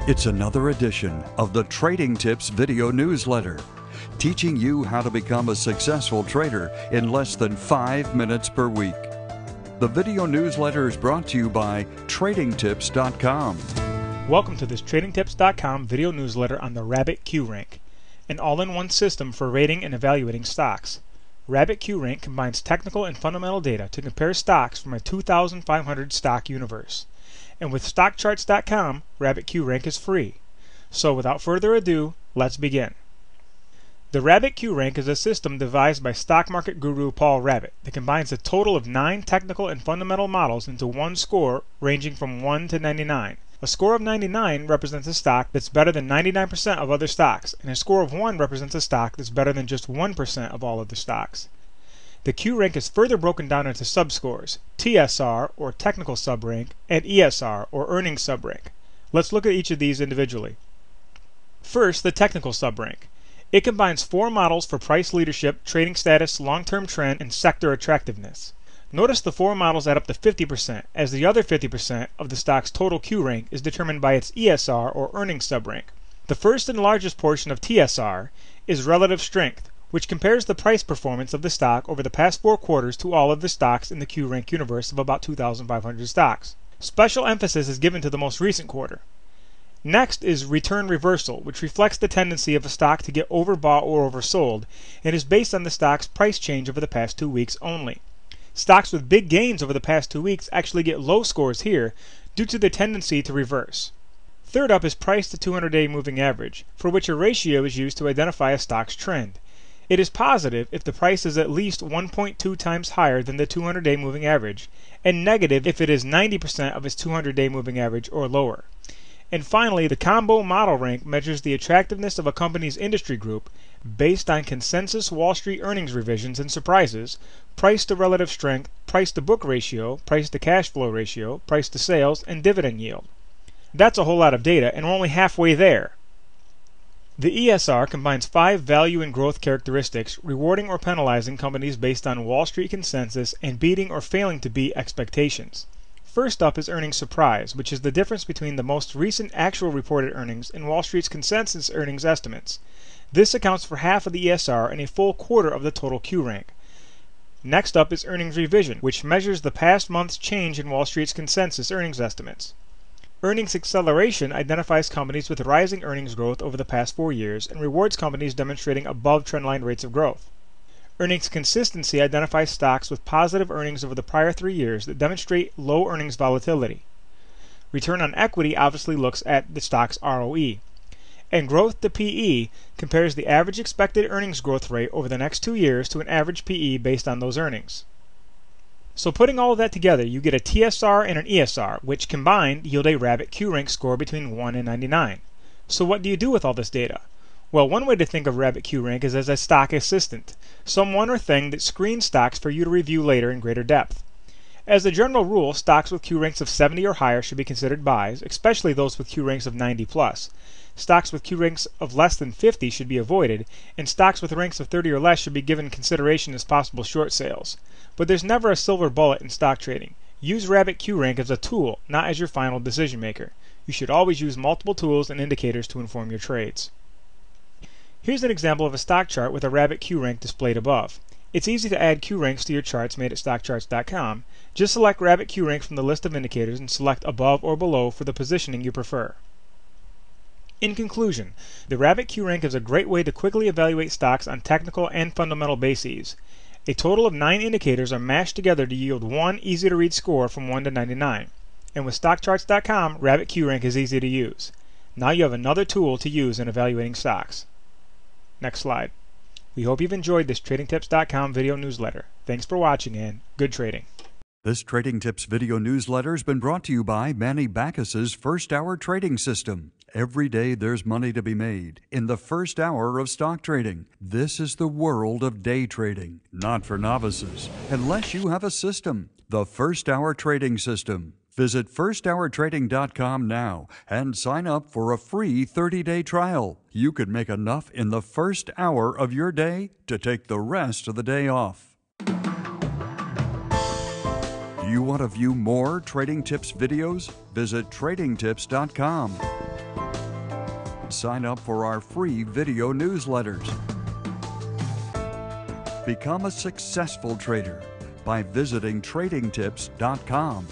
It's another edition of the Trading Tips video newsletter, teaching you how to become a successful trader in less than 5 minutes per week. The video newsletter is brought to you by TradingTips.com. Welcome to this TradingTips.com video newsletter on the Rabbit QRank, an all-in-one system for rating and evaluating stocks. Rabbit QRank combines technical and fundamental data to compare stocks from a 2,500 stock universe. And with StockCharts.com, Rabbit QRank is free. So without further ado, let's begin. The Rabbit QRank is a system devised by stock market guru Paul Rabbit that combines a total of 9 technical and fundamental models into one score ranging from 1 to 99. A score of 99 represents a stock that's better than 99% of other stocks, and a score of 1 represents a stock that's better than just 1% of all other stocks. The QRank is further broken down into subscores, TSR or technical subrank, and ESR or earnings subrank. Let's look at each of these individually. First, the technical subrank. It combines 4 models for price leadership, trading status, long-term trend, and sector attractiveness. Notice the 4 models add up to 50%, as the other 50% of the stock's total QRank is determined by its ESR or earnings subrank. The first and largest portion of TSR is relative strength, which compares the price performance of the stock over the past 4 quarters to all of the stocks in the QRank universe of about 2,500 stocks. Special emphasis is given to the most recent quarter. Next is return reversal, which reflects the tendency of a stock to get overbought or oversold, and is based on the stock's price change over the past 2 weeks only. Stocks with big gains over the past 2 weeks actually get low scores here due to their tendency to reverse. Third up is price to 200-day moving average, for which a ratio is used to identify a stock's trend. It is positive if the price is at least 1.2 times higher than the 200-day moving average, and negative if it is 90% of its 200-day moving average or lower. And finally, the combo model rank measures the attractiveness of a company's industry group based on consensus Wall Street earnings revisions and surprises, price to relative strength, price to book ratio, price to cash flow ratio, price to sales, and dividend yield. That's a whole lot of data, and we're only halfway there. The ESR combines 5 value and growth characteristics, rewarding or penalizing companies based on Wall Street consensus and beating or failing to beat expectations. First up is earnings surprise, which is the difference between the most recent actual reported earnings and Wall Street's consensus earnings estimates. This accounts for half of the ESR and a full quarter of the total QRank. Next up is earnings revision, which measures the past month's change in Wall Street's consensus earnings estimates. Earnings acceleration identifies companies with rising earnings growth over the past 4 years and rewards companies demonstrating above trendline rates of growth. Earnings consistency identifies stocks with positive earnings over the prior 3 years that demonstrate low earnings volatility. Return on equity obviously looks at the stock's ROE. And growth to PE compares the average expected earnings growth rate over the next 2 years to an average PE based on those earnings. So putting all of that together, you get a TSR and an ESR, which combined yield a Rabbit QRank score between 1 and 99. So what do you do with all this data? Well, one way to think of Rabbit QRank is as a stock assistant, someone or thing that screens stocks for you to review later in greater depth. As a general rule, stocks with QRanks of 70 or higher should be considered buys, especially those with QRanks of 90 plus. Stocks with QRanks of less than 50 should be avoided, and stocks with ranks of 30 or less should be given consideration as possible short sales. But there's never a silver bullet in stock trading. Use Rabbit QRank as a tool, not as your final decision maker. You should always use multiple tools and indicators to inform your trades. Here's an example of a stock chart with a Rabbit QRank displayed above. It's easy to add QRanks to your charts made at StockCharts.com. Just select Rabbit QRank from the list of indicators and select above or below for the positioning you prefer. In conclusion, the Rabbit QRank is a great way to quickly evaluate stocks on technical and fundamental bases. A total of 9 indicators are mashed together to yield one easy-to-read score from 1 to 99. And with StockCharts.com, Rabbit QRank is easy to use. Now you have another tool to use in evaluating stocks. Next slide. We hope you've enjoyed this TradingTips.com video newsletter. Thanks for watching and good trading. This Trading Tips video newsletter has been brought to you by Manny Bacchus's First Hour Trading System. Every day there's money to be made in the first hour of stock trading. This is the world of day trading, not for novices, unless you have a system. The First Hour Trading System. Visit firsthourtrading.com now and sign up for a free 30-day trial. You could make enough in the first hour of your day to take the rest of the day off. Do you want to view more Trading Tips videos? Visit TradingTips.com. sign up for our free video newsletters. Become a successful trader by visiting tradingtips.com.